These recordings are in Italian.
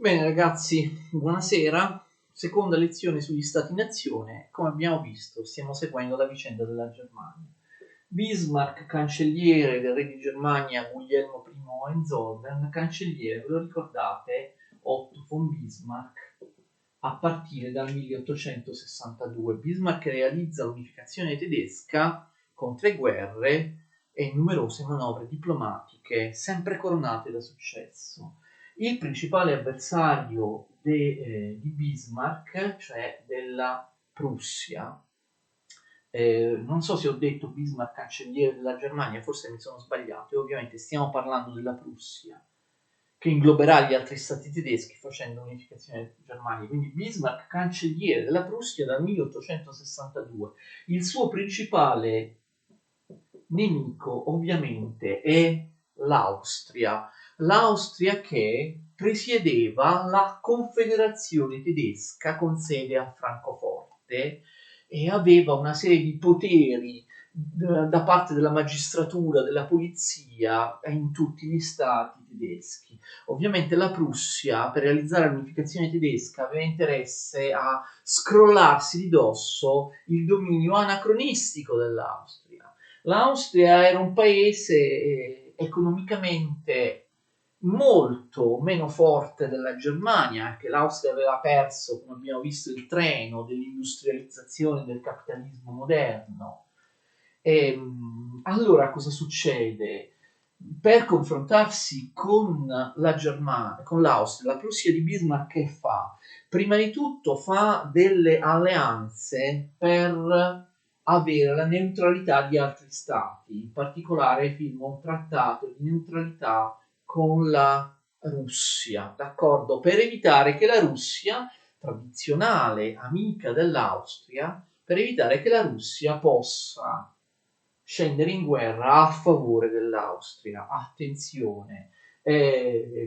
Bene ragazzi, buonasera. Seconda lezione sugli Stati-nazione. Come abbiamo visto, stiamo seguendo la vicenda della Germania. Bismarck, cancelliere del re di Germania Guglielmo I Hohenzollern, cancelliere, ve lo ricordate, Otto von Bismarck, a partire dal 1862. Bismarck realizza l'unificazione tedesca con 3 guerre e numerose manovre diplomatiche, sempre coronate da successo. Il principale avversario di Bismarck, cioè della Prussia, non so se ho detto Bismarck cancelliere della Germania, forse mi sono sbagliato, e ovviamente stiamo parlando della Prussia, che ingloberà gli altri stati tedeschi facendo l'unificazione di Germania. Quindi Bismarck cancelliere della Prussia dal 1862. Il suo principale nemico ovviamente è l'Austria, l'Austria che presiedeva la Confederazione tedesca con sede a Francoforte e aveva una serie di poteri da parte della magistratura, della polizia in tutti gli stati tedeschi. Ovviamente la Prussia, per realizzare l'unificazione tedesca, aveva interesse a scrollarsi di dosso il dominio anacronistico dell'Austria. L'Austria era un paese economicamente molto meno forte della Germania, anche l'Austria aveva perso, come abbiamo visto, il treno dell'industrializzazione del capitalismo moderno. Allora cosa succede? Per confrontarsi con la Germania, con l'Austria, la Prussia di Bismarck che fa? Prima di tutto fa delle alleanze per avere la neutralità di altri stati, in particolare firma un trattato di neutralità con la Russia, d'accordo? Per evitare che la Russia, tradizionale amica dell'Austria, per evitare che la Russia possa scendere in guerra a favore dell'Austria. Attenzione,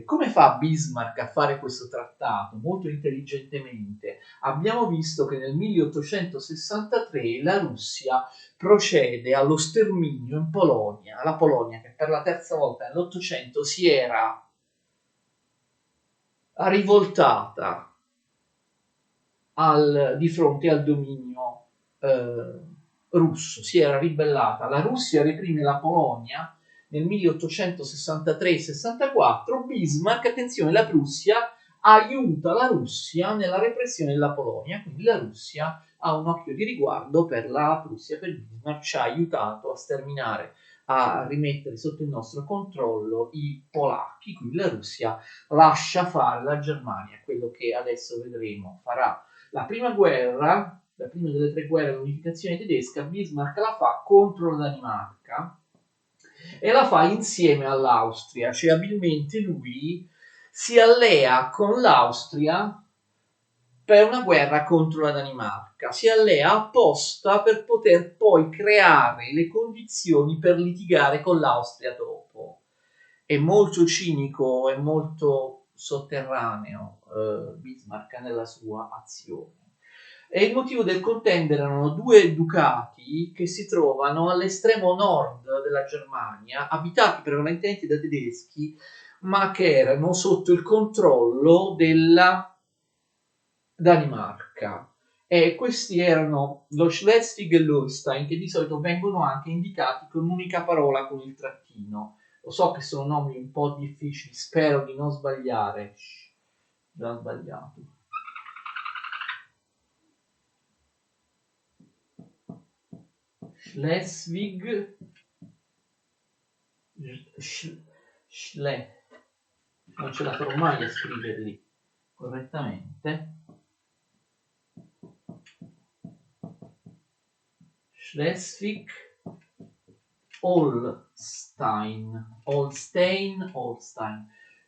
come fa Bismarck a fare questo trattato? Molto intelligentemente. Abbiamo visto che nel 1863 la Russia procede allo sterminio in Polonia, la Polonia che per la terza volta nell'Ottocento si era rivoltata di fronte al dominio eh, russo, si era ribellata. La Russia reprime la Polonia nel 1863-64, Bismarck, attenzione, la Prussia aiuta la Russia nella repressione della Polonia, quindi la Russia ha un occhio di riguardo per la Prussia, per Bismarck ci ha aiutato a sterminare, a rimettere sotto il nostro controllo i polacchi, quindi la Russia lascia fare la Germania, quello che adesso vedremo farà. La prima guerra, la prima delle 3 guerre dell'unificazione tedesca, Bismarck la fa contro la Danimarca e la fa insieme all'Austria, cioè abilmente lui si allea con l'Austria per una guerra contro la Danimarca, si allea apposta per poter poi creare le condizioni per litigare con l'Austria dopo. È molto cinico, è molto sotterraneo Bismarck nella sua azione. E il motivo del contendere erano 2 ducati che si trovano all'estremo nord della Germania, abitati prevalentemente da tedeschi, ma che erano sotto il controllo della Danimarca. E questi erano lo Schleswig e l'Holstein, che di solito vengono anche indicati con un'unica parola con il trattino. Lo so che sono nomi un po' difficili, spero di non sbagliare. Già sbagliato. Schleswig, Schle, non ce la farò mai a scriverli correttamente. Schleswig Holstein,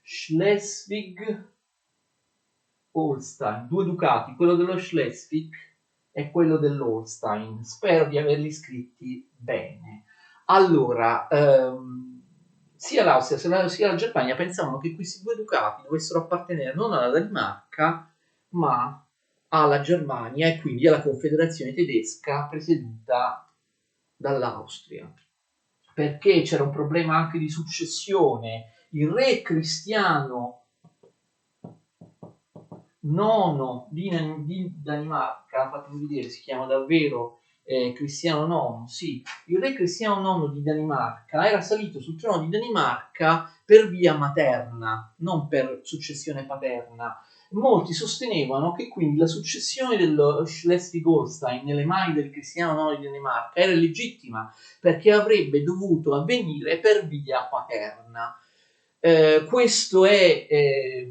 Schleswig Holstein, 2 ducati, quello dello Schleswig e quello dell'Holstein. Spero di averli scritti bene. Allora, sia l'Austria sia la Germania pensavano che questi 2 ducati dovessero appartenere non alla Danimarca, ma alla Germania e quindi alla Confederazione tedesca presieduta dall'Austria. Perché c'era un problema anche di successione. Il re Cristiano IX di Danimarca, fatemi vedere, si chiama davvero Cristiano IX, sì, il re Cristiano IX di Danimarca era salito sul trono di Danimarca per via materna, non per successione paterna. Molti sostenevano che quindi la successione dello Schleswig-Holstein nelle mani del Cristiano IX di Danimarca era legittima perché avrebbe dovuto avvenire per via paterna. Questo è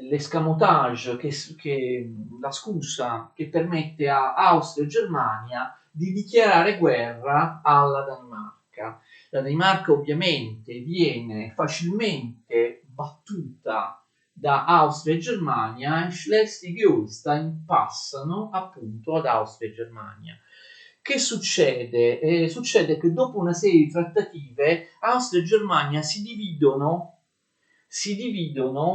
l'escamotage, la scusa che permette a Austria e Germania di dichiarare guerra alla Danimarca. La Danimarca ovviamente viene facilmente battuta da Austria e Germania e Schleswig e Holstein passano appunto ad Austria e Germania. Che succede? Succede che dopo una serie di trattative Austria e Germania si dividono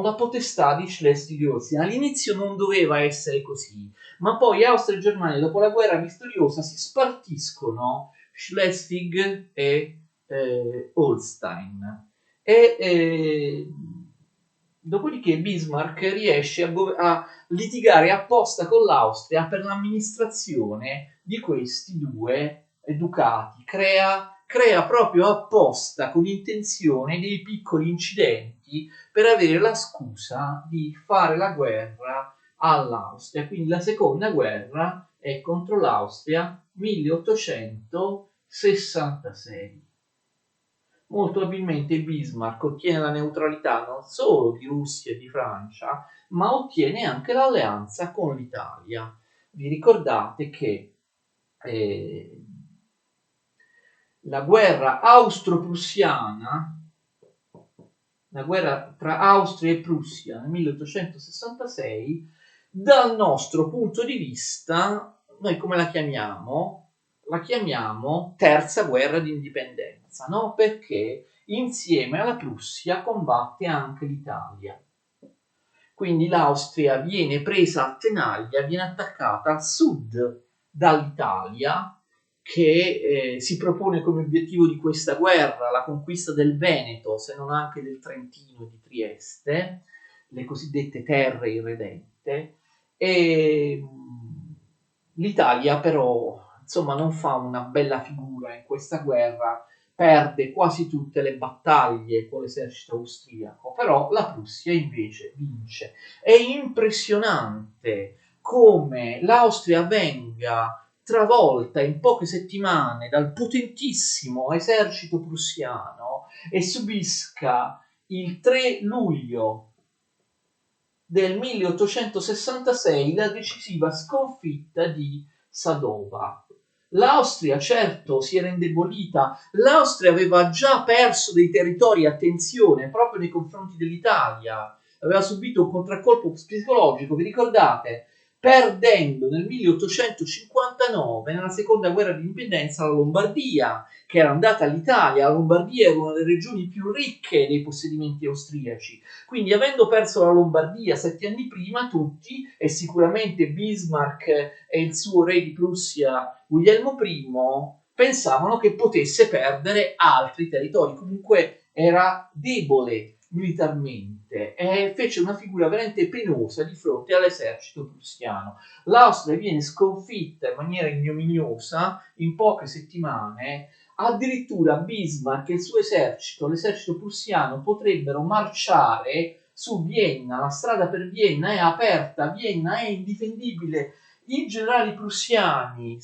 la potestà di Schleswig-Holstein. All'inizio non doveva essere così, ma poi Austria e Germania, dopo la guerra vittoriosa, si spartiscono Schleswig e Holstein. Dopodiché Bismarck riesce a litigare apposta con l'Austria per l'amministrazione di questi due ducati. Crea proprio apposta con intenzione dei piccoli incidenti per avere la scusa di fare la guerra all'Austria. Quindi la seconda guerra è contro l'Austria 1866. Molto abilmente Bismarck ottiene la neutralità non solo di Russia e di Francia, ma ottiene anche l'alleanza con l'Italia. Vi ricordate che la guerra austro-prussiana, la guerra tra Austria e Prussia nel 1866, dal nostro punto di vista, noi come la chiamiamo? La chiamiamo terza guerra di indipendenza, no? Perché insieme alla Prussia combatte anche l'Italia. Quindi l'Austria viene presa a tenaglia, viene attaccata a sud dall'Italia, che si propone come obiettivo di questa guerra la conquista del Veneto, se non anche del Trentino e di Trieste, le cosiddette terre irredente, e l'Italia però insomma non fa una bella figura in questa guerra, perde quasi tutte le battaglie con l'esercito austriaco, però la Prussia invece vince. È impressionante come l'Austria venga travolta in poche settimane dal potentissimo esercito prussiano e subisca il 3 luglio del 1866 la decisiva sconfitta di Sadova. L'Austria certo si era indebolita, l'Austria aveva già perso dei territori, attenzione, proprio nei confronti dell'Italia, aveva subito un contraccolpo psicologico, vi ricordate? Perdendo nel 1859, nella seconda guerra di indipendenza, la Lombardia, che era andata all'Italia. La Lombardia era una delle regioni più ricche dei possedimenti austriaci. Quindi, avendo perso la Lombardia 7 anni prima, tutti, e sicuramente Bismarck e il suo re di Prussia, Guglielmo I, pensavano che potesse perdere altri territori. Comunque era debole militarmente e fece una figura veramente penosa di fronte all'esercito prussiano. L'Austria viene sconfitta in maniera ignominiosa in poche settimane. Addirittura Bismarck e il suo esercito, l'esercito prussiano, potrebbero marciare su Vienna. La strada per Vienna è aperta, Vienna è indifendibile. I generali prussiani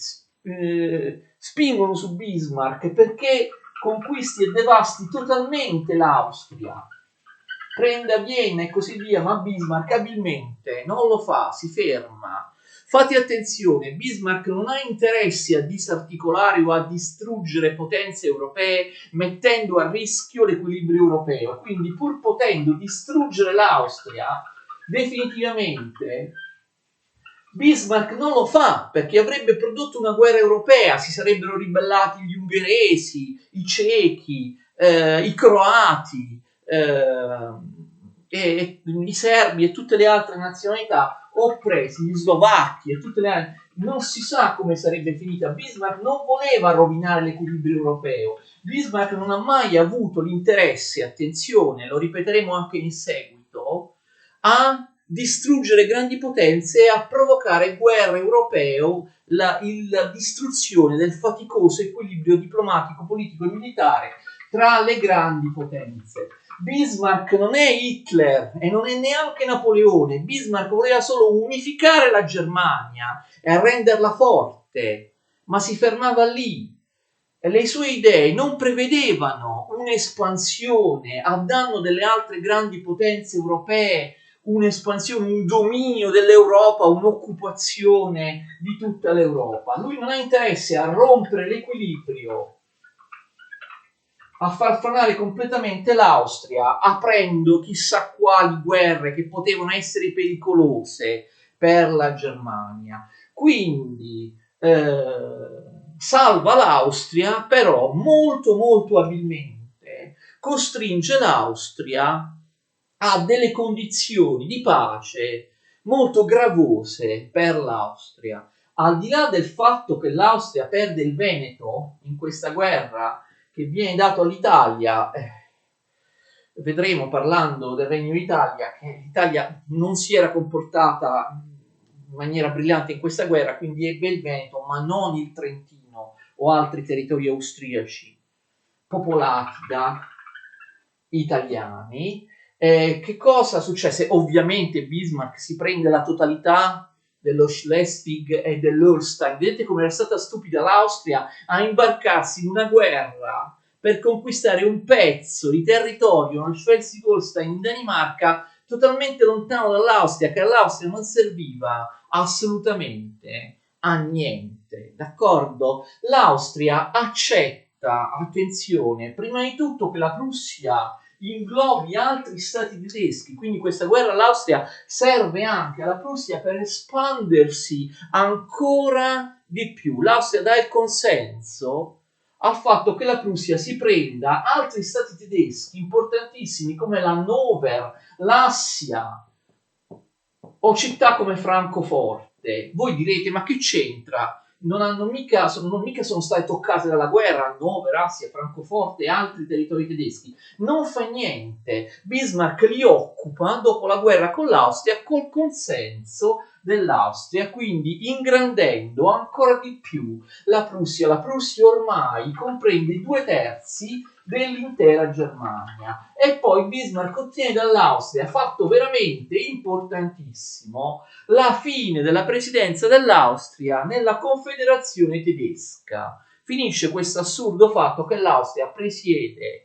spingono su Bismarck perché conquisti e devasti totalmente l'Austria, prenda Vienna e così via, ma Bismarck abilmente non lo fa, si ferma. Fate attenzione, Bismarck non ha interessi a disarticolare o a distruggere potenze europee mettendo a rischio l'equilibrio europeo, quindi pur potendo distruggere l'Austria definitivamente, Bismarck non lo fa perché avrebbe prodotto una guerra europea, si sarebbero ribellati gli ungheresi, i cechi, i croati, e i serbi e tutte le altre nazionalità oppresi, gli slovacchi e tutte le altre. Non si sa come sarebbe finita. Bismarck non voleva rovinare l'equilibrio europeo. Bismarck non ha mai avuto l'interesse, attenzione, lo ripeteremo anche in seguito, a distruggere grandi potenze e a provocare guerra europee, la distruzione del faticoso equilibrio diplomatico, politico e militare tra le grandi potenze. Bismarck non è Hitler e non è neanche Napoleone. Bismarck voleva solo unificare la Germania e renderla forte, ma si fermava lì. Le sue idee non prevedevano un'espansione a danno delle altre grandi potenze europee, un'espansione, un dominio dell'Europa, un'occupazione di tutta l'Europa. Lui non ha interesse a rompere l'equilibrio, a far franare completamente l'Austria, aprendo chissà quali guerre che potevano essere pericolose per la Germania. Quindi salva l'Austria, però molto abilmente costringe l'Austria a delle condizioni di pace molto gravose per l'Austria. Al di là del fatto che l'Austria perde il Veneto in questa guerra che viene dato all'Italia, vedremo parlando del Regno d'Italia che l'Italia non si era comportata in maniera brillante in questa guerra, quindi ebbe il Veneto, ma non il Trentino o altri territori austriaci popolati da italiani. Che cosa successe? Ovviamente Bismarck si prende la totalità dello Schleswig e dell'Holstein. Vedete come era stata stupida l'Austria a imbarcarsi in una guerra per conquistare un pezzo di territorio, lo Schleswig-Holstein in Danimarca, totalmente lontano dall'Austria, che all'Austria non serviva assolutamente a niente, d'accordo? L'Austria accetta, attenzione, prima di tutto che la Prussia inglobi altri stati tedeschi, quindi questa guerra all'Austria serve anche alla Prussia per espandersi ancora di più. L'Austria dà il consenso al fatto che la Prussia si prenda altri stati tedeschi importantissimi come l'Hannover, l'Assia o città come Francoforte. Voi direte, ma che c'entra? Non mica sono state toccate dalla guerra Hannover, Assia, Francoforte e altri territori tedeschi. Non fa niente. Bismarck li occupa dopo la guerra con l'Austria col consenso dell'Austria, quindi ingrandendo ancora di più la Prussia. La Prussia ormai comprende i 2/3 dell'intera Germania. E poi Bismarck ottiene dall'Austria, fatto veramente importantissimo, la fine della presidenza dell'Austria nella Confederazione tedesca. Finisce questo assurdo fatto che l'Austria presiede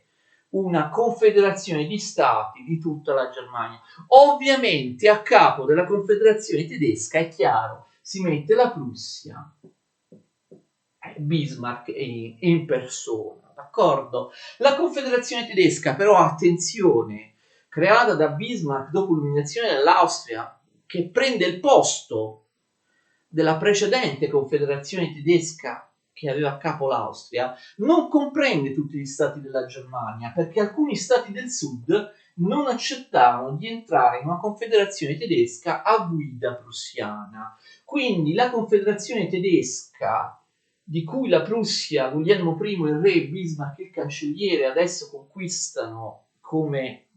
una confederazione di stati di tutta la Germania. Ovviamente a capo della confederazione tedesca, è chiaro, si mette la Prussia, Bismarck in persona, d'accordo? La confederazione tedesca, però, attenzione, creata da Bismarck dopo l'umiliazione dell'Austria, che prende il posto della precedente confederazione tedesca che aveva a capo l'Austria, non comprende tutti gli stati della Germania, perché alcuni stati del sud non accettavano di entrare in una confederazione tedesca a guida prussiana. Quindi la confederazione tedesca, di cui la Prussia, Guglielmo I, il re, Bismarck, il cancelliere, adesso conquistano come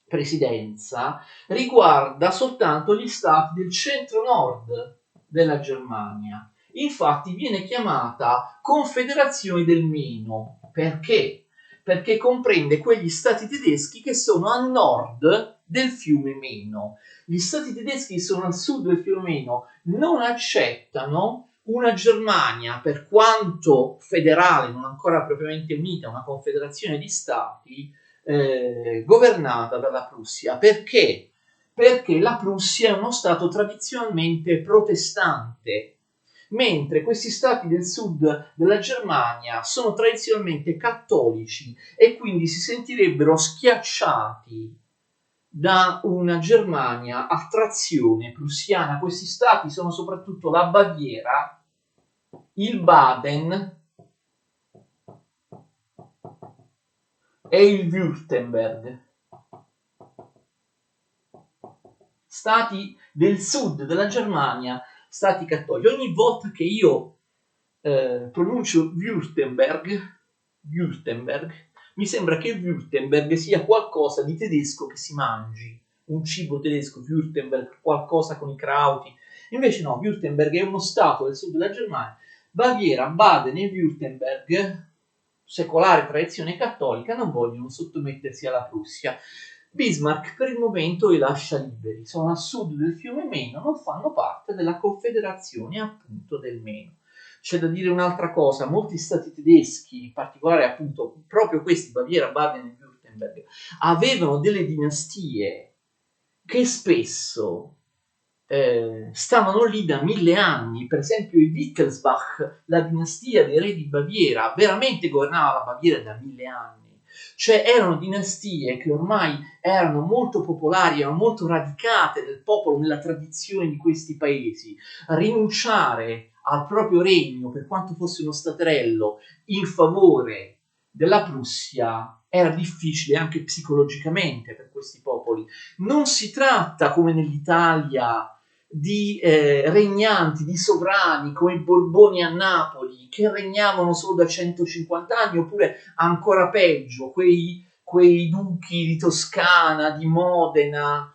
presidenza, riguarda soltanto gli stati del centro-nord della Germania. Infatti viene chiamata Confederazione del Meno. Perché? Perché comprende quegli stati tedeschi che sono a nord del fiume Meno. Gli stati tedeschi che sono al sud del fiume Meno non accettano una Germania, per quanto federale, non ancora propriamente unita, una confederazione di stati, governata dalla Prussia. Perché? Perché la Prussia è uno stato tradizionalmente protestante, mentre questi stati del sud della Germania sono tradizionalmente cattolici e quindi si sentirebbero schiacciati da una Germania a trazione prussiana. Questi stati sono soprattutto la Baviera, il Baden e il Württemberg. Stati del sud della Germania, stati cattolici. Ogni volta che io pronuncio Württemberg, mi sembra che Württemberg sia qualcosa di tedesco che si mangi, un cibo tedesco, Württemberg, qualcosa con i krauti. Invece no, Württemberg è uno stato del sud della Germania. Baviera, Baden e Württemberg, secolare tradizione cattolica, non vogliono sottomettersi alla Prussia. Bismarck per il momento li lascia liberi, sono a sud del fiume Meno, non fanno parte della confederazione appunto del Meno. C'è da dire un'altra cosa, molti stati tedeschi, in particolare appunto proprio questi, Baviera, Baden e Württemberg, avevano delle dinastie che spesso stavano lì da 1000 anni. Per esempio i Wittelsbach, la dinastia dei re di Baviera, veramente governava la Baviera da 1000 anni. Cioè erano dinastie che ormai erano molto popolari, erano molto radicate nel popolo, nella tradizione di questi paesi. Rinunciare al proprio regno, per quanto fosse uno staterello, in favore della Prussia era difficile anche psicologicamente per questi popoli. Non si tratta, come nell'Italia, di regnanti, di sovrani come i Borboni a Napoli, che regnavano solo da 150 anni, oppure ancora peggio, quei duchi di Toscana, di Modena,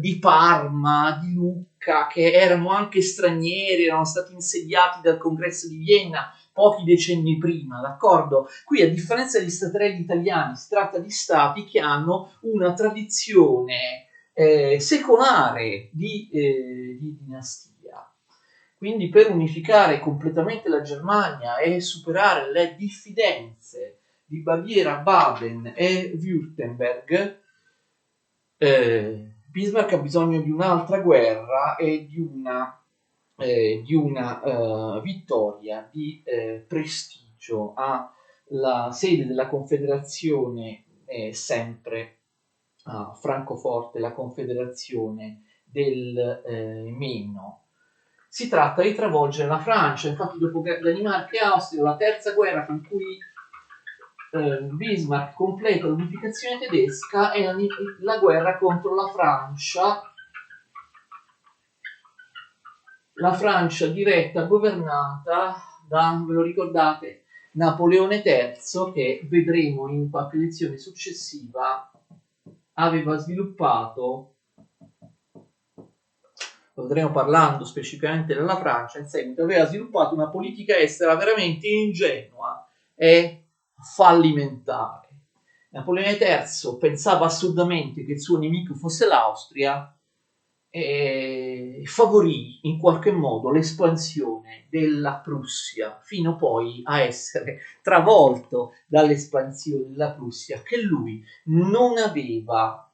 di Parma, di Lucca, che erano anche stranieri, erano stati insediati dal Congresso di Vienna pochi decenni prima, d'accordo? Qui, a differenza degli staterelli italiani, si tratta di stati che hanno una tradizione secolare di dinastia. Quindi per unificare completamente la Germania e superare le diffidenze di Baviera, Baden e Württemberg, Bismarck ha bisogno di un'altra guerra e di una vittoria di prestigio. La sede della Confederazione è sempre a Francoforte, la Confederazione del Meno. Si tratta di travolgere la Francia, infatti dopo Danimarca e Austria, la terza guerra con cui Bismarck completa l'unificazione tedesca è la guerra contro la Francia diretta, governata da, ve lo ricordate, Napoleone III, che vedremo in qualche lezione successiva, aveva sviluppato, lo vedremo parlando specificamente della Francia in seguito, aveva sviluppato una politica estera veramente ingenua e fallimentare. Napoleone III pensava assurdamente che il suo nemico fosse l'Austria e favorì in qualche modo l'espansione della Prussia, fino poi a essere travolto dall'espansione della Prussia che lui non aveva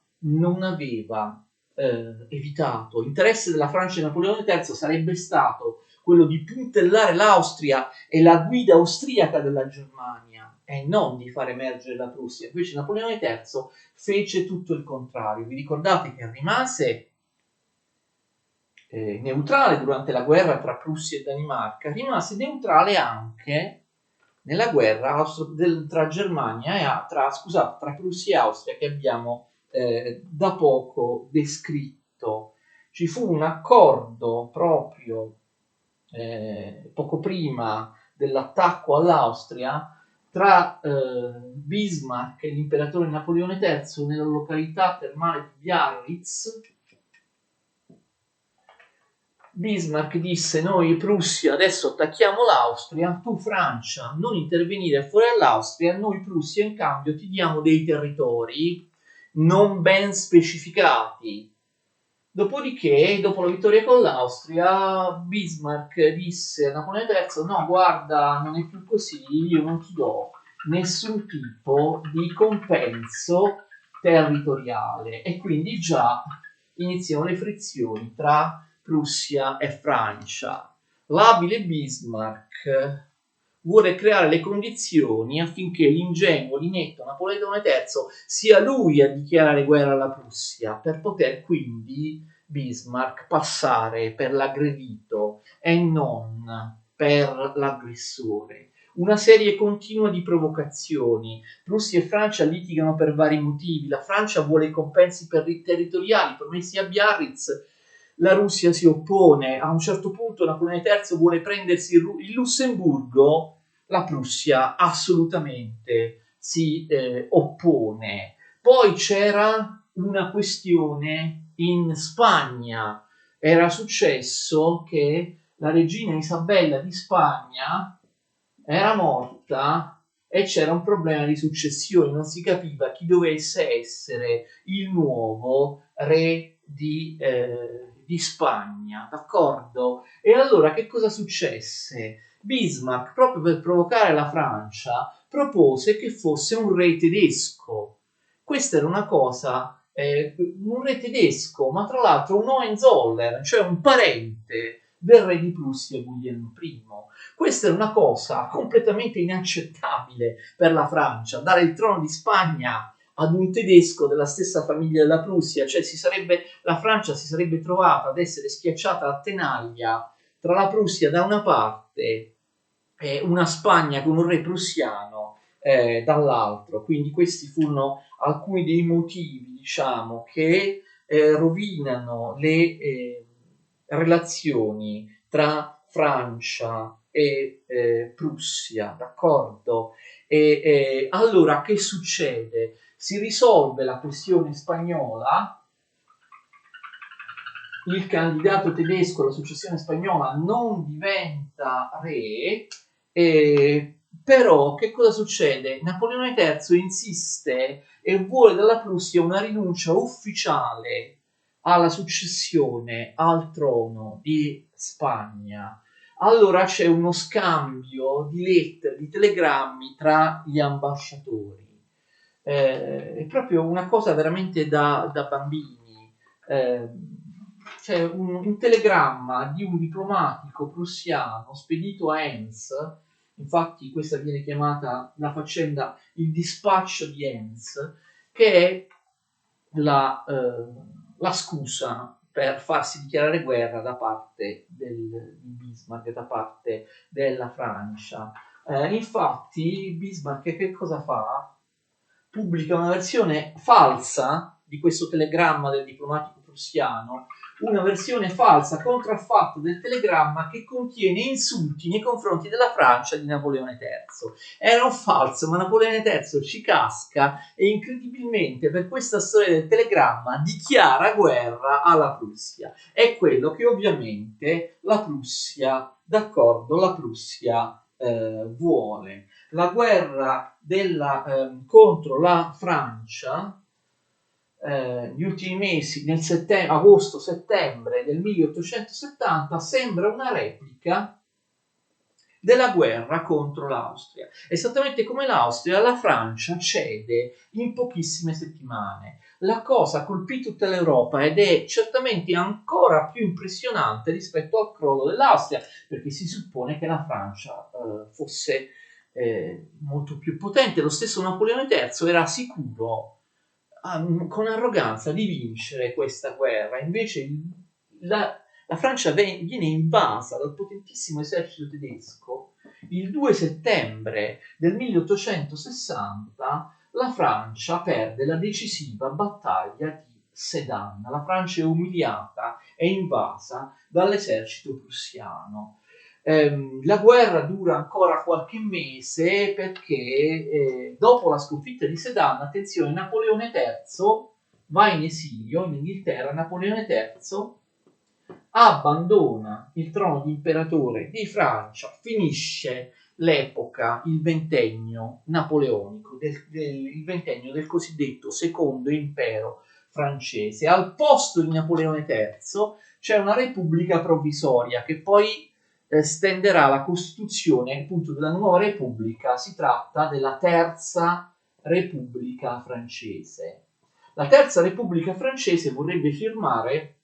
evitato. L'interesse della Francia e Napoleone III sarebbe stato quello di puntellare l'Austria e la guida austriaca della Germania e non di far emergere la Prussia. Invece Napoleone III fece tutto il contrario. Vi ricordate che rimase neutrale durante la guerra tra Prussia e Danimarca, rimase neutrale anche nella guerra tra Germania e tra Prussia e Austria che abbiamo da poco descritto. Ci fu un accordo proprio poco prima dell'attacco all'Austria tra Bismarck e l'imperatore Napoleone III nella località termale di Biarritz. Bismarck disse: noi Prussia adesso attacchiamo l'Austria, tu Francia non intervenire fuori dall'Austria, noi Prussia in cambio ti diamo dei territori non ben specificati. Dopodiché, dopo la vittoria con l'Austria, Bismarck disse a Napoleone III: no, guarda, non è più così, io non ti do nessun tipo di compenso territoriale. E quindi già iniziano le frizioni tra Prussia e Francia. L'abile Bismarck vuole creare le condizioni affinché l'ingenuo, l'inetto Napoleone III sia lui a dichiarare guerra alla Prussia, per poter quindi Bismarck passare per l'aggredito e non per l'aggressore. Una serie continua di provocazioni. Prussia e Francia litigano per vari motivi. La Francia vuole i compensi territoriali promessi a Biarritz, la Russia si oppone. A un certo punto Napoleone III vuole prendersi il Lussemburgo, la Prussia assolutamente si oppone. Poi c'era una questione in Spagna. Era successo che la regina Isabella di Spagna era morta e c'era un problema di successione, non si capiva chi dovesse essere il nuovo re di Spagna, d'accordo? E allora che cosa successe? Bismarck, proprio per provocare la Francia, propose che fosse un re tedesco. Questa era una cosa, un re tedesco, ma tra l'altro un Hohenzollern, cioè un parente del re di Prussia Guglielmo I. Questa era una cosa completamente inaccettabile per la Francia, dare il trono di Spagna ad un tedesco della stessa famiglia della Prussia, cioè la Francia si sarebbe trovata ad essere schiacciata a tenaglia tra la Prussia da una parte e una Spagna con un re prussiano dall'altro. Quindi questi furono alcuni dei motivi, diciamo, che rovinano le relazioni tra Francia e Prussia, d'accordo? Allora che succede? Si risolve la questione spagnola, il candidato tedesco alla successione spagnola non diventa re, però che cosa succede? Napoleone III insiste e vuole dalla Prussia una rinuncia ufficiale alla successione al trono di Spagna. Allora c'è uno scambio di lettere, di telegrammi tra gli ambasciatori. È proprio una cosa veramente da bambini. Eh, C'è un telegramma di un diplomatico prussiano spedito a Enns, infatti questa viene chiamata la faccenda il dispaccio di Enns, che è la scusa per farsi dichiarare guerra da parte di Bismarck, da parte della Francia. Infatti Bismarck che cosa fa? Pubblica una versione falsa di questo telegramma del diplomatico prussiano, una versione falsa, contraffatta del telegramma che contiene insulti nei confronti della Francia di Napoleone III. Era un falso, ma Napoleone III ci casca e incredibilmente per questa storia del telegramma dichiara guerra alla Prussia. È quello che ovviamente la Prussia, d'accordo, la Prussia vuole. La guerra contro la Francia gli ultimi mesi, nel agosto-settembre del 1870, sembra una replica della guerra contro l'Austria. Esattamente come l'Austria, la Francia cede in pochissime settimane. La cosa colpì tutta l'Europa ed è certamente ancora più impressionante rispetto al crollo dell'Austria, perché si suppone che la Francia fosse molto più potente. Lo stesso Napoleone III era sicuro con arroganza di vincere questa guerra, invece la Francia viene invasa dal potentissimo esercito tedesco il 2 settembre del 1860. La Francia perde la decisiva battaglia di Sedan. La Francia è umiliata e invasa dall'esercito prussiano. La guerra dura ancora qualche mese perché dopo la sconfitta di Sedan, attenzione, Napoleone III va in esilio in Inghilterra. Napoleone III abbandona il trono di imperatore di Francia, finisce l'epoca, il ventennio napoleonico, il ventennio del cosiddetto secondo impero francese. Al posto di Napoleone III c'è una repubblica provvisoria che poi stenderà la costituzione appunto della nuova repubblica. Si tratta della terza repubblica francese. La terza repubblica francese vorrebbe firmare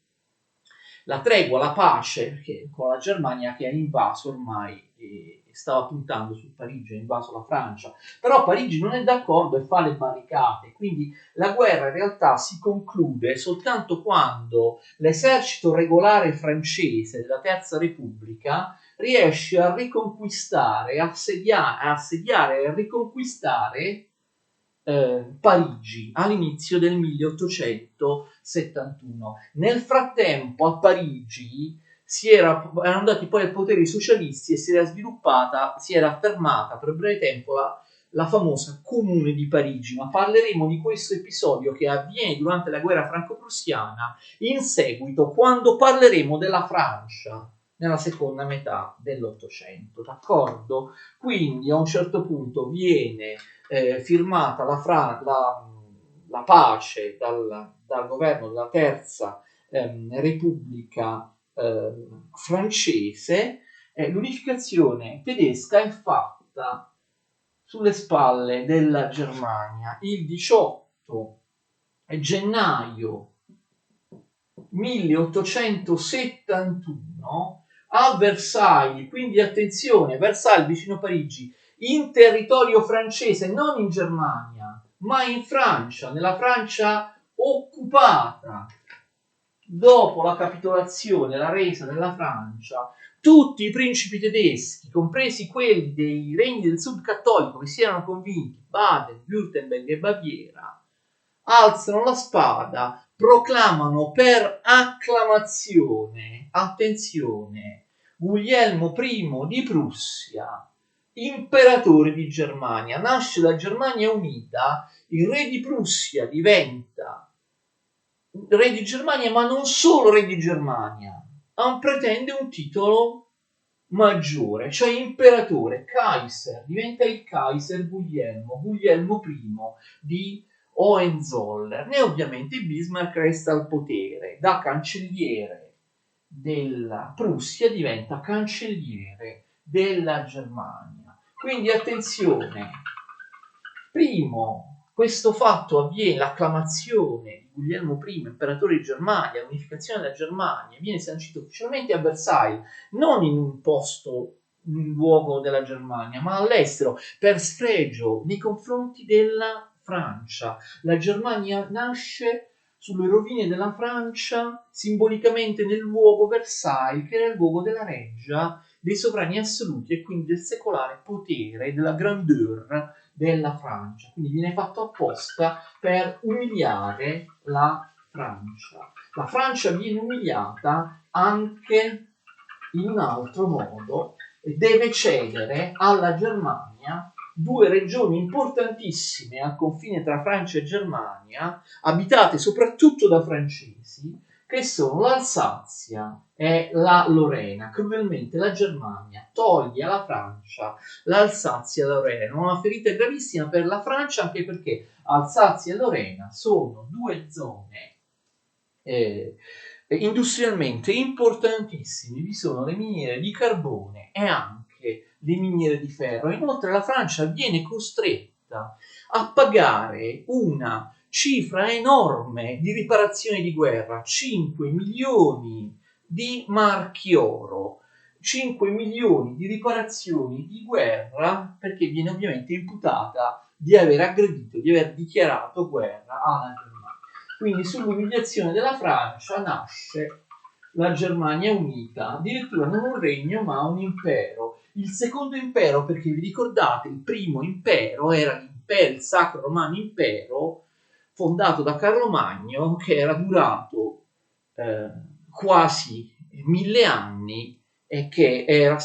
la tregua, la pace con la Germania che ha invaso ormai e stava puntando su Parigi, ha invaso la Francia, però Parigi non è d'accordo e fa le barricate, quindi la guerra in realtà si conclude soltanto quando l'esercito regolare francese della Terza Repubblica riesce a riconquistare, assediare e riconquistare Parigi all'inizio del 1871. Nel frattempo a Parigi erano andati poi al potere i socialisti e si era affermata per breve tempo la famosa Comune di Parigi, ma parleremo di questo episodio che avviene durante la guerra franco-prussiana in seguito, quando parleremo della Francia nella seconda metà dell'Ottocento, d'accordo? Quindi a un certo punto viene firmata la pace dal governo della Terza Repubblica francese. L'unificazione tedesca è fatta sulle spalle della Germania il 18 gennaio 1871 a Versailles, quindi attenzione, Versailles vicino Parigi, in territorio francese, non in Germania, ma in Francia, nella Francia occupata. Dopo la capitolazione, la resa della Francia, tutti i principi tedeschi, compresi quelli dei regni del sud cattolico che si erano convinti, Baden, Württemberg e Baviera, alzano la spada, proclamano per acclamazione, attenzione, Guglielmo I di Prussia, imperatore di Germania. Nasce la Germania unita, il re di Prussia diventa re di Germania, ma non solo re di Germania, pretende un titolo maggiore, cioè imperatore, Kaiser, diventa il Kaiser Guglielmo I di Hohenzollern, e ovviamente Bismarck resta al potere, da cancelliere della Prussia diventa cancelliere della Germania. Quindi attenzione, primo, questo fatto avviene, l'acclamazione di Guglielmo I, imperatore di Germania, l'unificazione della Germania, viene sancito ufficialmente a Versailles, non in un posto, in un luogo della Germania, ma all'estero, per sfregio nei confronti della Francia. La Germania nasce sulle rovine della Francia, simbolicamente nel luogo Versailles, che era il luogo della reggia, dei sovrani assoluti e quindi del secolare potere, della grandeur della Francia. Quindi viene fatto apposta per umiliare la Francia. La Francia viene umiliata anche in un altro modo, deve cedere alla Germania due regioni importantissime al confine tra Francia e Germania, abitate soprattutto da francesi, che sono l'Alsazia e la Lorena. Crudelmente la Germania toglie alla Francia l'Alsazia e la Lorena, una ferita gravissima per la Francia, anche perché Alsazia e Lorena sono due zone industrialmente importantissime, vi sono le miniere di carbone e anche le miniere di ferro. Inoltre la Francia viene costretta a pagare una cifra enorme di riparazioni di guerra, 5 milioni di marchi oro, 5 milioni di riparazioni di guerra, perché viene ovviamente imputata di aver aggredito, di aver dichiarato guerra alla Germania. Quindi sull'umiliazione della Francia nasce la Germania unita, addirittura non un regno ma un impero. Il secondo impero, perché vi ricordate, il primo impero era il Sacro Romano Impero, fondato da Carlo Magno, che era durato quasi 1000 anni e che era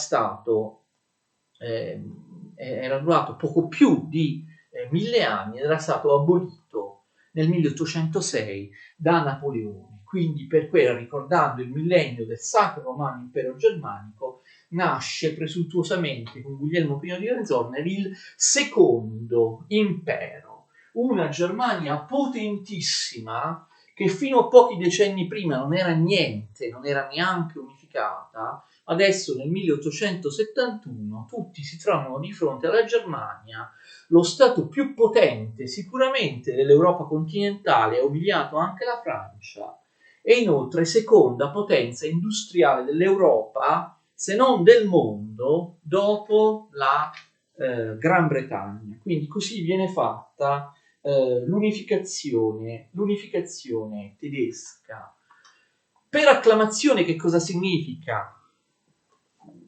durato poco più di 1000 anni ed era stato abolito nel 1806 da Napoleone. Quindi per quello, ricordando il millennio del Sacro Romano Impero Germanico, nasce presuntuosamente con Guglielmo I di Hohenzollern il secondo impero, una Germania potentissima che fino a pochi decenni prima non era niente, non era neanche unificata. Adesso nel 1871 tutti si trovano di fronte alla Germania, lo stato più potente sicuramente dell'Europa continentale, ha umiliato anche la Francia, e inoltre seconda potenza industriale dell'Europa, se non del mondo, dopo la Gran Bretagna. Quindi così viene fatta l'unificazione tedesca. Per acclamazione che cosa significa?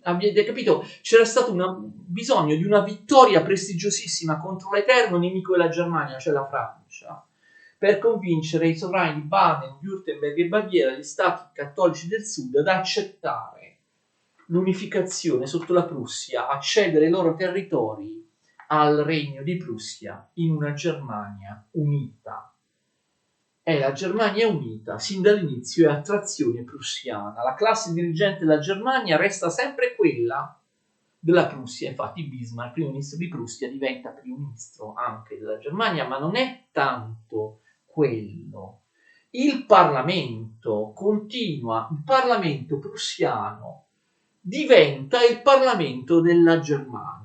Avete capito? C'era stato bisogno di una vittoria prestigiosissima contro l'eterno nemico della Germania, cioè la Francia, per convincere i sovrani di Baden, Württemberg e Baviera, gli stati cattolici del sud, ad accettare l'unificazione sotto la Prussia, a cedere i loro territori al regno di Prussia in una Germania unita. È la Germania unita, sin dall'inizio è a trazione prussiana. La classe dirigente della Germania resta sempre quella della Prussia. Infatti Bismarck, primo ministro di Prussia, diventa primo ministro anche della Germania, ma non è tanto quello. Il Parlamento continua, il Parlamento prussiano diventa il Parlamento della Germania.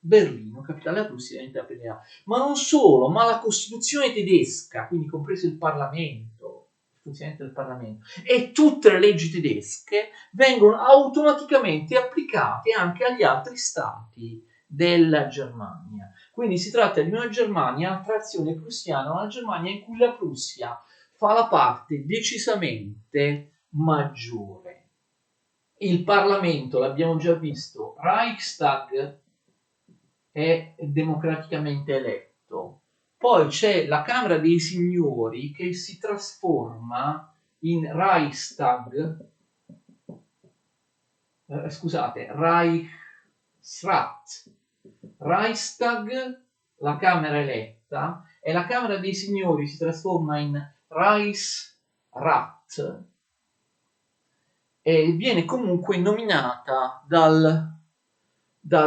Berlino, capitale della Prussia, diventa prima. Ma non solo, ma la Costituzione tedesca, quindi compreso il Parlamento, il funzionamento del Parlamento, e tutte le leggi tedesche vengono automaticamente applicate anche agli altri stati della Germania. Quindi si tratta di una Germania a trazione prussiana, una Germania in cui la Prussia fa la parte decisamente maggiore. Il Parlamento, l'abbiamo già visto, Reichstag è democraticamente eletto. Poi c'è la Camera dei Signori che si trasforma in Reichstag, Reichsrat. Reichstag, la Camera eletta, e la Camera dei Signori si trasforma in Reichsrat e viene comunque nominata dal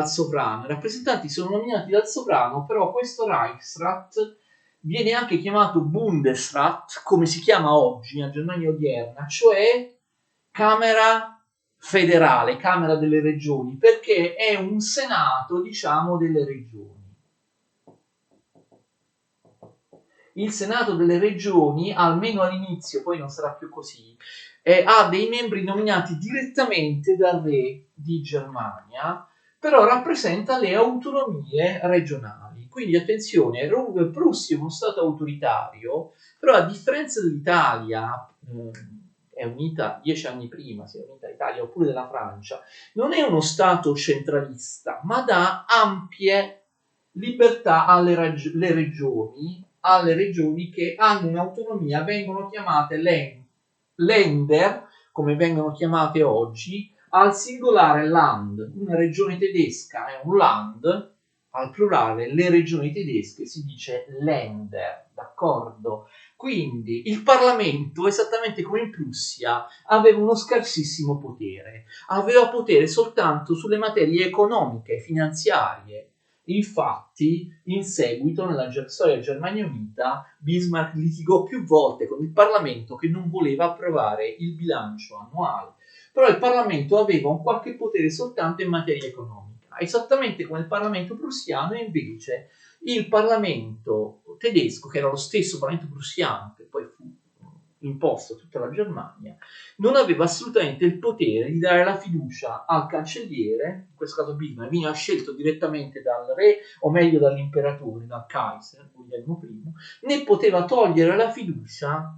sovrano. I rappresentanti sono nominati dal sovrano, però questo Reichsrat viene anche chiamato Bundesrat, come si chiama oggi nella Germania odierna, cioè Camera federale, Camera delle regioni, perché è un senato, diciamo, delle regioni. Il Senato delle Regioni, almeno all'inizio, poi non sarà più così, ha dei membri nominati direttamente dal re di Germania, però rappresenta le autonomie regionali. Quindi attenzione, Prussia è uno stato autoritario, però a differenza dell'Italia, è unita 10 anni prima, si è unita l'Italia oppure della Francia, non è uno stato centralista, ma dà ampie libertà alle regioni che hanno un'autonomia, vengono chiamate Länder, come vengono chiamate oggi, al singolare Land. Una regione tedesca è un Land, al plurale le regioni tedesche si dice Länder, d'accordo? Quindi il Parlamento, esattamente come in Prussia, aveva uno scarsissimo potere, aveva potere soltanto sulle materie economiche, finanziarie. Infatti, in seguito, nella storia della Germania Unita, Bismarck litigò più volte con il Parlamento che non voleva approvare il bilancio annuale. Però il Parlamento aveva un qualche potere soltanto in materia economica, esattamente come il Parlamento prussiano, e invece il Parlamento tedesco, che era lo stesso Parlamento prussiano, che poi fu imposto a tutta la Germania, non aveva assolutamente il potere di dare la fiducia al cancelliere, in questo caso Bismarck veniva scelto direttamente dal re, o meglio dall'imperatore, dal Kaiser, Guglielmo I, né poteva togliere la fiducia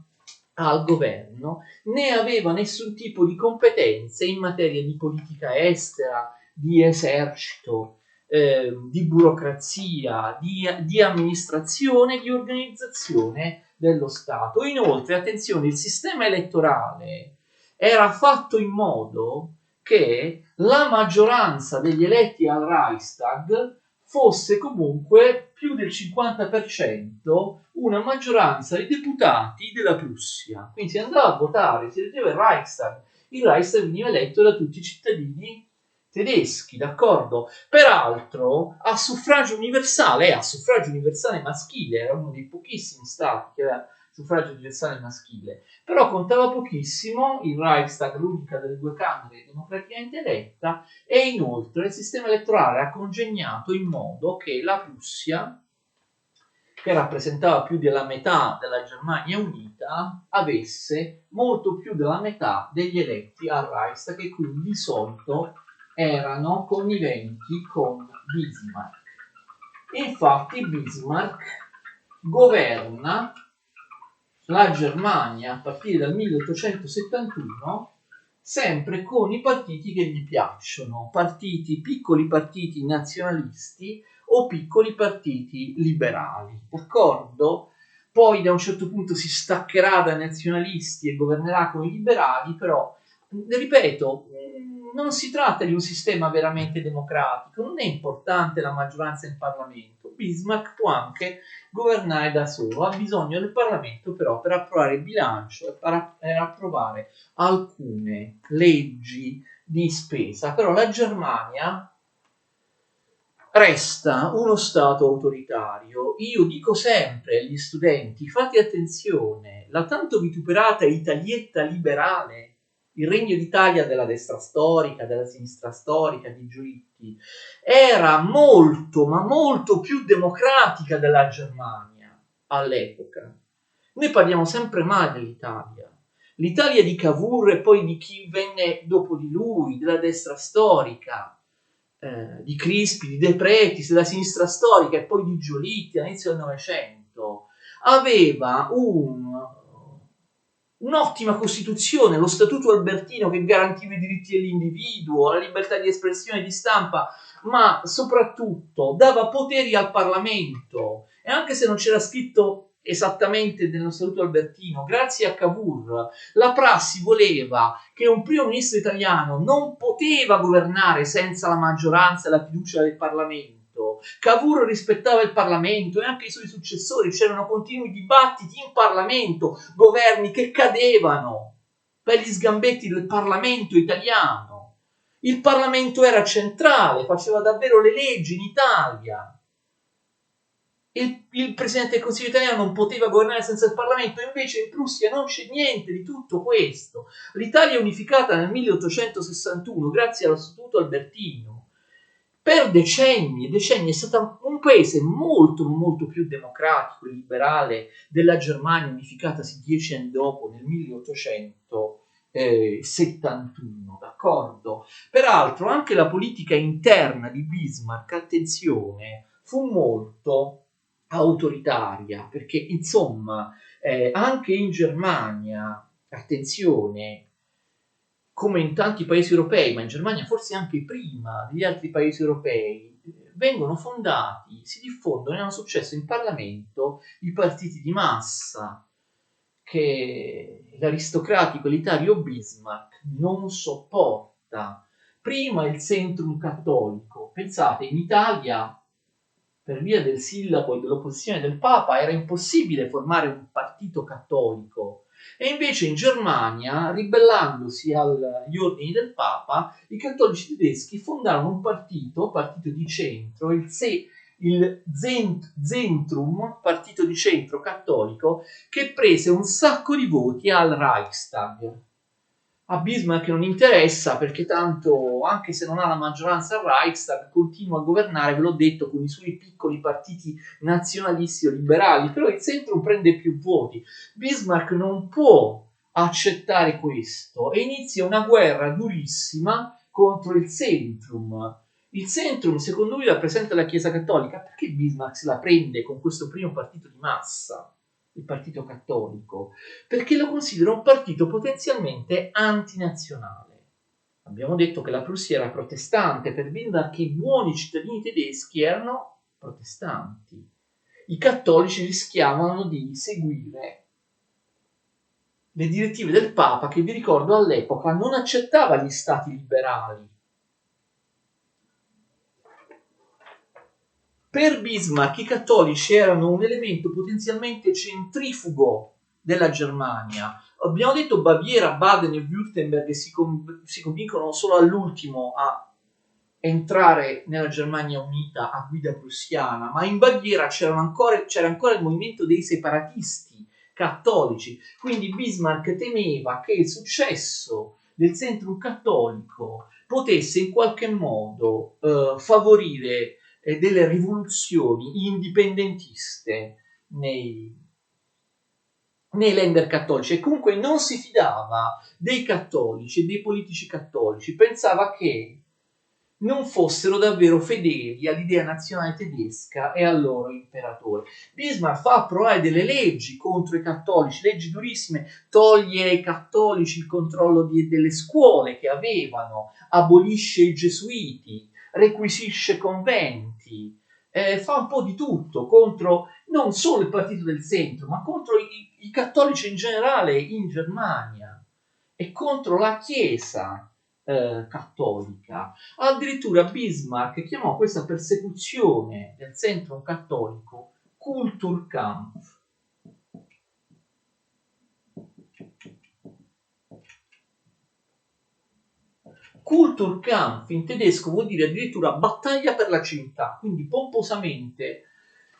al governo, né aveva nessun tipo di competenze in materia di politica estera, di esercito, di burocrazia, di amministrazione, di organizzazione dello Stato. Inoltre, attenzione, il sistema elettorale era fatto in modo che la maggioranza degli eletti al Reichstag fosse comunque più del 50% una maggioranza di deputati della Prussia. Quindi si andava a votare, si eleggeva il Reichstag veniva eletto da tutti i cittadini tedeschi, d'accordo? Peraltro a suffragio universale maschile, era uno dei pochissimi stati che aveva suffragio universale maschile, però contava pochissimo il Reichstag, l'unica delle due camere democraticamente eletta, e inoltre il sistema elettorale era congegnato in modo che la Prussia, che rappresentava più della metà della Germania unita, avesse molto più della metà degli eletti al Reichstag, che quindi di solito erano conniventi con Bismarck. Infatti Bismarck governa la Germania a partire dal 1871 sempre con i partiti che gli piacciono, piccoli partiti nazionalisti o piccoli partiti liberali, d'accordo? Poi da un certo punto si staccherà dai nazionalisti e governerà con i liberali, però ripeto, non si tratta di un sistema veramente democratico, non è importante la maggioranza in Parlamento. Bismarck può anche governare da solo, ha bisogno del Parlamento però per approvare il bilancio e per approvare alcune leggi di spesa. Però la Germania resta uno Stato autoritario. Io dico sempre agli studenti, fate attenzione, la tanto vituperata Italietta liberale, il Regno d'Italia della destra storica, della sinistra storica, di Giolitti, era molto, ma molto più democratica della Germania all'epoca. Noi parliamo sempre male dell'Italia. L'Italia di Cavour e poi di chi venne dopo di lui, della destra storica, di Crispi, di De Pretis, della sinistra storica e poi di Giolitti all'inizio del Novecento, aveva un'ottima Costituzione, lo Statuto Albertino che garantiva i diritti dell'individuo, la libertà di espressione e di stampa, ma soprattutto dava poteri al Parlamento. E anche se non c'era scritto esattamente nello Statuto Albertino, grazie a Cavour, la prassi voleva che un primo ministro italiano non poteva governare senza la maggioranza e la fiducia del Parlamento. Cavour rispettava il Parlamento e anche i suoi successori, c'erano continui dibattiti in Parlamento, governi che cadevano per gli sgambetti del Parlamento italiano. Il Parlamento era centrale, faceva davvero le leggi in Italia. Il Presidente del Consiglio italiano non poteva governare senza il Parlamento, invece in Prussia non c'è niente di tutto questo. L'Italia è unificata nel 1861 grazie allo Statuto Albertino. Per decenni e decenni è stato un paese molto molto più democratico e liberale della Germania unificatasi 10 anni dopo, nel 1871, d'accordo? Peraltro anche la politica interna di Bismarck, attenzione, fu molto autoritaria, perché insomma anche in Germania, attenzione, come in tanti paesi europei, ma in Germania forse anche prima degli altri paesi europei, vengono fondati, si diffondono e hanno successo in Parlamento i partiti di massa che l'aristocratico elitario Bismarck non sopporta. Prima il centrum cattolico, pensate, in Italia per via del sillabo e dell'opposizione del Papa era impossibile formare un partito cattolico e invece in Germania, ribellandosi agli ordini del Papa, i cattolici tedeschi fondarono un partito di centro, il Zentrum, partito di centro cattolico, che prese un sacco di voti al Reichstag. A Bismarck non interessa perché tanto, anche se non ha la maggioranza al Reichstag, continua a governare, ve l'ho detto, con i suoi piccoli partiti nazionalisti o liberali, però il centro prende più voti. Bismarck non può accettare questo e inizia una guerra durissima contro il Centrum. Il Centrum, secondo lui, rappresenta la Chiesa Cattolica. Perché Bismarck se la prende con questo primo partito di massa, il Partito Cattolico? Perché lo considera un partito potenzialmente antinazionale. Abbiamo detto che la Prussia era protestante, per Bismarck i buoni cittadini tedeschi erano protestanti. I cattolici rischiavano di seguire le direttive del Papa, che vi ricordo all'epoca non accettava gli stati liberali. Per Bismarck i cattolici erano un elemento potenzialmente centrifugo della Germania. Abbiamo detto Baviera, Baden e Württemberg si convincono solo all'ultimo a entrare nella Germania unita a guida prussiana, ma in Baviera c'era ancora il movimento dei separatisti cattolici, quindi Bismarck temeva che il successo del centrum cattolico potesse in qualche modo favorire delle rivoluzioni indipendentiste nei Länder cattolici, e comunque non si fidava dei cattolici e dei politici cattolici, pensava che non fossero davvero fedeli all'idea nazionale tedesca e al loro imperatore. Bismarck fa approvare delle leggi contro i cattolici, leggi durissime, toglie ai cattolici il controllo delle scuole che avevano, abolisce i gesuiti, requisisce conventi, fa un po' di tutto contro non solo il partito del centro, ma contro i cattolici in generale in Germania e contro la Chiesa cattolica. Addirittura Bismarck chiamò questa persecuzione del Zentrum cattolico Kulturkampf. Kulturkampf in tedesco vuol dire addirittura battaglia per la civiltà, quindi pomposamente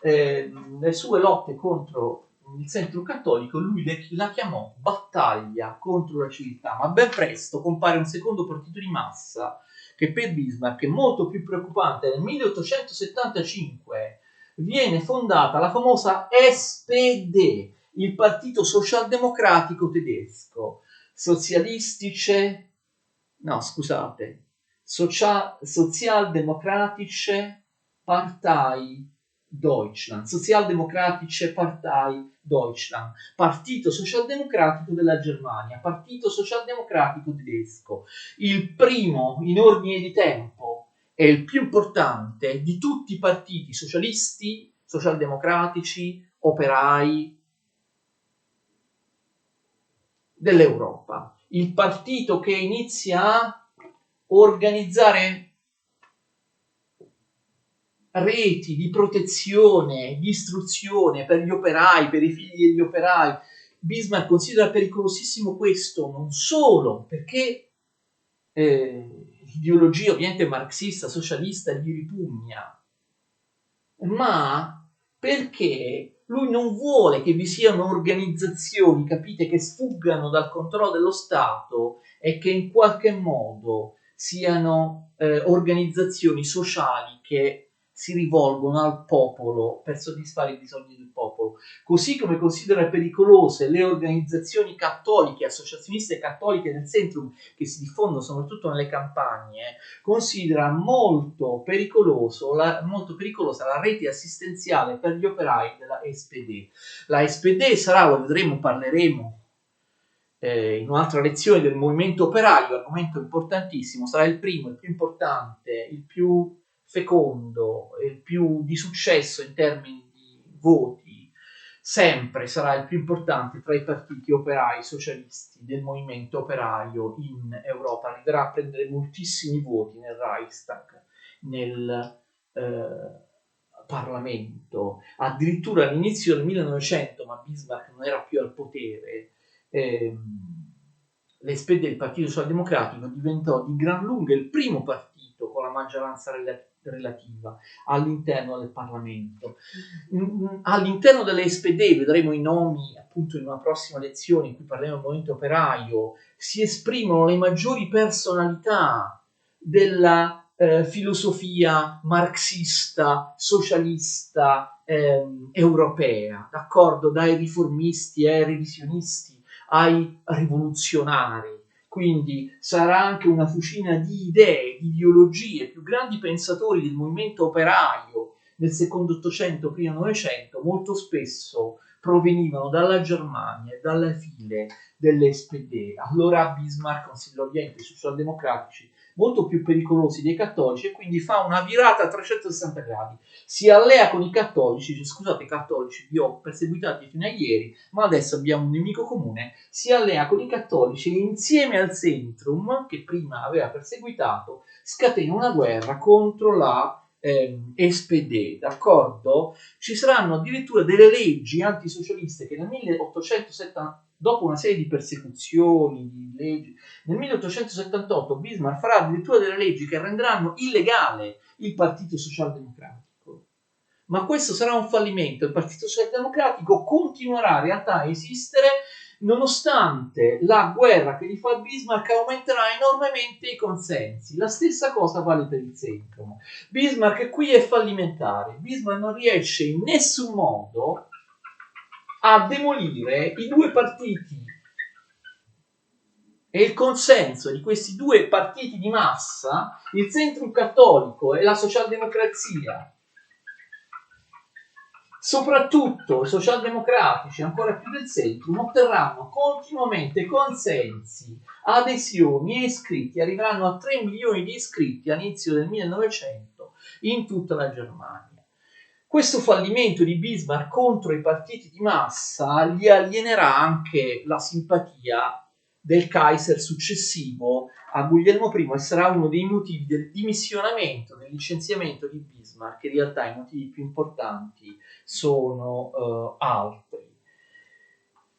le sue lotte contro il centro cattolico lui la chiamò battaglia contro la civiltà, ma ben presto compare un secondo partito di massa che per Bismarck è molto più preoccupante. Nel 1875 viene fondata la famosa SPD, il Partito Socialdemocratico Tedesco, Sozialistische, no scusate, Sozialdemokratische Partei Deutschland, Sozialdemokratische Partei Deutschland, Partito Socialdemocratico della Germania, Partito Socialdemocratico tedesco, il primo in ordine di tempo e il più importante di tutti i partiti socialisti, socialdemocratici, operai dell'Europa. Il partito che inizia a organizzare reti di protezione, di istruzione per gli operai, per i figli degli operai. Bismarck considera pericolosissimo questo, non solo perché l'ideologia ovviamente marxista, socialista gli ripugna, ma perché lui non vuole che vi siano organizzazioni, capite, che sfuggano dal controllo dello Stato e che in qualche modo siano organizzazioni sociali che si rivolgono al popolo per soddisfare i bisogni del popolo, così come considera pericolose le organizzazioni cattoliche, associazioniste cattoliche nel centro che si diffondono soprattutto nelle campagne. Considera molto pericolosa la rete assistenziale per gli operai della SPD. La SPD sarà, lo vedremo, parleremo in un'altra lezione del movimento operaio, argomento importantissimo, sarà il primo, il più importante, il più fecondo, il più di successo in termini di voti, sempre sarà il più importante tra i partiti operai socialisti del movimento operaio in Europa, arriverà a prendere moltissimi voti nel Reichstag, nel Parlamento, addirittura all'inizio del 1900, ma Bismarck non era più al potere, l'SPD, il Partito Socialdemocratico, diventò di gran lunga il primo partito con la maggioranza relativa all'interno del Parlamento. All'interno dell'SPD vedremo i nomi appunto in una prossima lezione in cui parleremo del movimento operaio, si esprimono le maggiori personalità della filosofia marxista, socialista europea, d'accordo? Dai riformisti ai revisionisti ai rivoluzionari. Quindi sarà anche una fucina di idee, di ideologie. Più grandi pensatori del movimento operaio nel secondo Ottocento, primo Novecento, molto spesso provenivano dalla Germania e dalle file dell'SPD. Allora Bismarck considerò ovviamente i socialdemocratici molto più pericolosi dei cattolici e quindi fa una virata a 360 gradi. Si allea con i cattolici, dice scusate cattolici, vi ho perseguitati fino a ieri, ma adesso abbiamo un nemico comune, si allea con i cattolici e insieme al Centrum, che prima aveva perseguitato, scatena una guerra contro la SPD, d'accordo? Ci saranno addirittura delle leggi antisocialiste che nel 1870, dopo una serie di persecuzioni, di leggi, nel 1878 Bismarck farà addirittura delle leggi che renderanno illegale il Partito Socialdemocratico. Ma questo sarà un fallimento, il Partito Socialdemocratico continuerà in realtà a esistere nonostante la guerra che gli fa Bismarck aumenterà enormemente i consensi. La stessa cosa vale per il centro. Bismarck qui è fallimentare, Bismarck non riesce in nessun modo a demolire i due partiti e il consenso di questi due partiti di massa, il Centrum Cattolico e la Socialdemocrazia. Soprattutto i socialdemocratici, ancora più del Centrum, otterranno continuamente consensi, adesioni e iscritti, arriveranno a 3 milioni di iscritti all'inizio del 1900 in tutta la Germania. Questo fallimento di Bismarck contro i partiti di massa gli alienerà anche la simpatia del Kaiser successivo a Guglielmo I e sarà uno dei motivi del dimissionamento, del licenziamento di Bismarck. In realtà i motivi più importanti sono altri.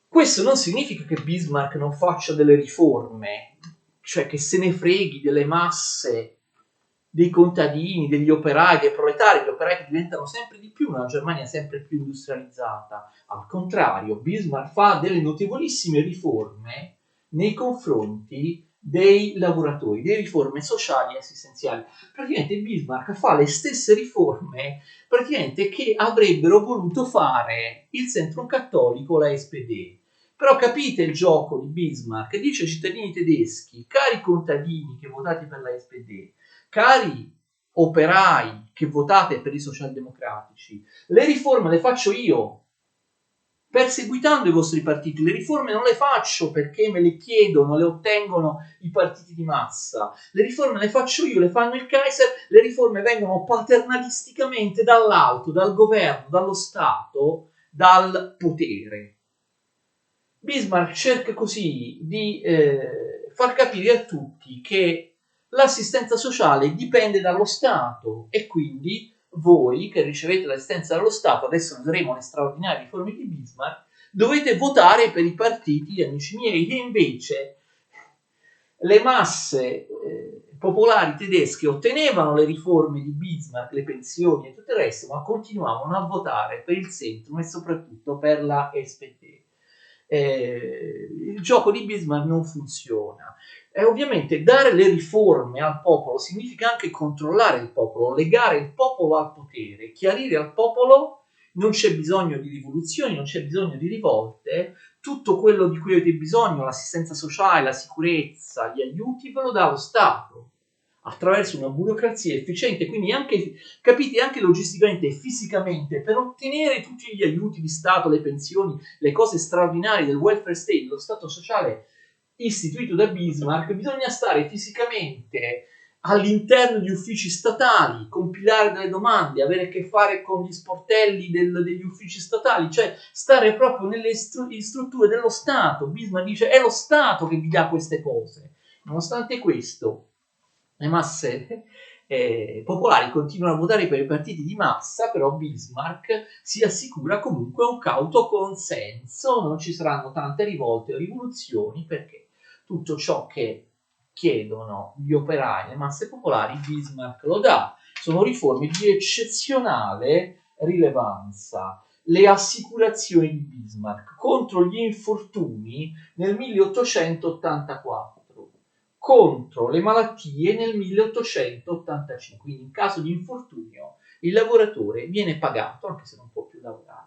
Questo non significa che Bismarck non faccia delle riforme, cioè che se ne freghi delle masse, dei contadini, degli operai, dei proletari, gli operai che diventano sempre di più, una Germania sempre più industrializzata. Al contrario, Bismarck fa delle notevolissime riforme nei confronti dei lavoratori, delle riforme sociali e assistenziali. Praticamente Bismarck fa le stesse riforme praticamente che avrebbero voluto fare il Centrum Cattolico o la SPD. Però capite il gioco di Bismarck? Dice ai cittadini tedeschi, cari contadini che votate per la SPD, cari operai che votate per i socialdemocratici, le riforme le faccio io, perseguitando i vostri partiti. Le riforme non le faccio perché me le chiedono, le ottengono i partiti di massa. Le riforme le faccio io, le fanno il Kaiser, le riforme vengono paternalisticamente dall'alto, dal governo, dallo Stato, dal potere. Bismarck cerca così di far capire a tutti che l'assistenza sociale dipende dallo Stato e quindi voi che ricevete l'assistenza dallo Stato, adesso vedremo le straordinarie riforme di Bismarck, dovete votare per i partiti, amici miei, e invece le masse popolari tedesche ottenevano le riforme di Bismarck, le pensioni e tutto il resto, ma continuavano a votare per il centro e soprattutto per la SPD. Il gioco di Bismarck non funziona. Ovviamente dare le riforme al popolo significa anche controllare il popolo, legare il popolo al potere, chiarire al popolo non c'è bisogno di rivoluzioni, non c'è bisogno di rivolte, tutto quello di cui avete bisogno, l'assistenza sociale, la sicurezza, gli aiuti, ve lo dà lo Stato attraverso una burocrazia efficiente, quindi anche, capite, anche logisticamente e fisicamente, per ottenere tutti gli aiuti di Stato, le pensioni, le cose straordinarie del welfare state, lo Stato sociale istituito da Bismarck, bisogna stare fisicamente all'interno di uffici statali, compilare delle domande, avere a che fare con gli sportelli degli uffici statali, cioè stare proprio nelle strutture dello Stato. Bismarck dice è lo Stato che vi dà queste cose. Nonostante questo, le masse popolari continuano a votare per i partiti di massa, però Bismarck si assicura comunque un cauto consenso, non ci saranno tante rivolte o rivoluzioni perché tutto ciò che chiedono gli operai, le masse popolari, Bismarck lo dà. Sono riforme di eccezionale rilevanza. Le assicurazioni di Bismarck contro gli infortuni nel 1884, contro le malattie nel 1885. Quindi in caso di infortunio il lavoratore viene pagato anche se non può più lavorare.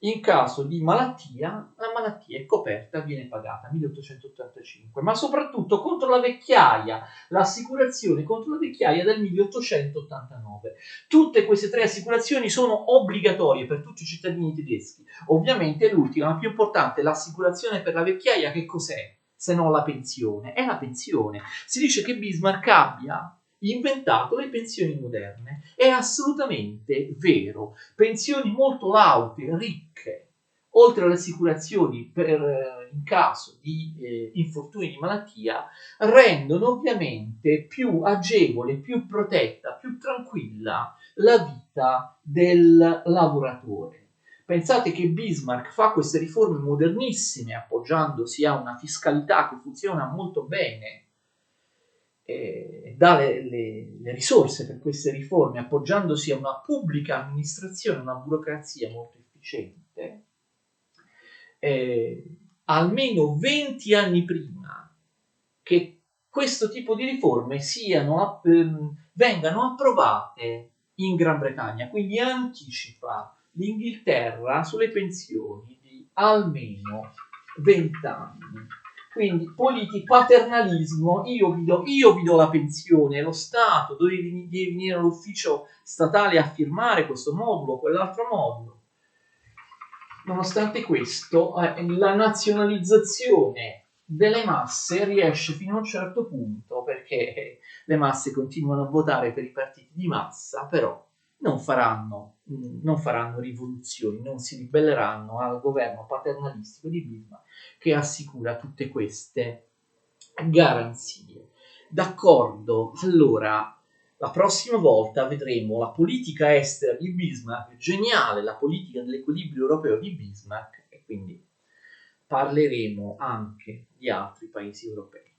In caso di malattia, la malattia è coperta, viene pagata, 1885, ma soprattutto contro la vecchiaia, l'assicurazione contro la vecchiaia del 1889. Tutte queste tre assicurazioni sono obbligatorie per tutti i cittadini tedeschi. Ovviamente l'ultima, la più importante, l'assicurazione per la vecchiaia, che cos'è? Se non la pensione. È la pensione. Si dice che Bismarck abbia inventato le pensioni moderne. È assolutamente vero. Pensioni molto laute, ricche, oltre alle assicurazioni in caso di infortuni di malattia, rendono ovviamente più agevole, più protetta, più tranquilla la vita del lavoratore. Pensate che Bismarck fa queste riforme modernissime appoggiandosi a una fiscalità che funziona molto bene, dà le risorse per queste riforme appoggiandosi a una pubblica amministrazione, una burocrazia molto efficiente, almeno 20 anni prima che questo tipo di riforme vengano approvate in Gran Bretagna, quindi anticipa l'Inghilterra sulle pensioni di almeno 20 anni. Quindi paternalismo, io vi do la pensione, lo Stato, devi venire all'ufficio statale a firmare questo modulo, quell'altro modulo. Nonostante questo, la nazionalizzazione delle masse riesce fino a un certo punto, perché le masse continuano a votare per i partiti di massa, però non faranno rivoluzioni, non si ribelleranno al governo paternalistico di Bismarck che assicura tutte queste garanzie. D'accordo, allora la prossima volta vedremo la politica estera di Bismarck, geniale, la politica dell'equilibrio europeo di Bismarck, e quindi parleremo anche di altri paesi europei.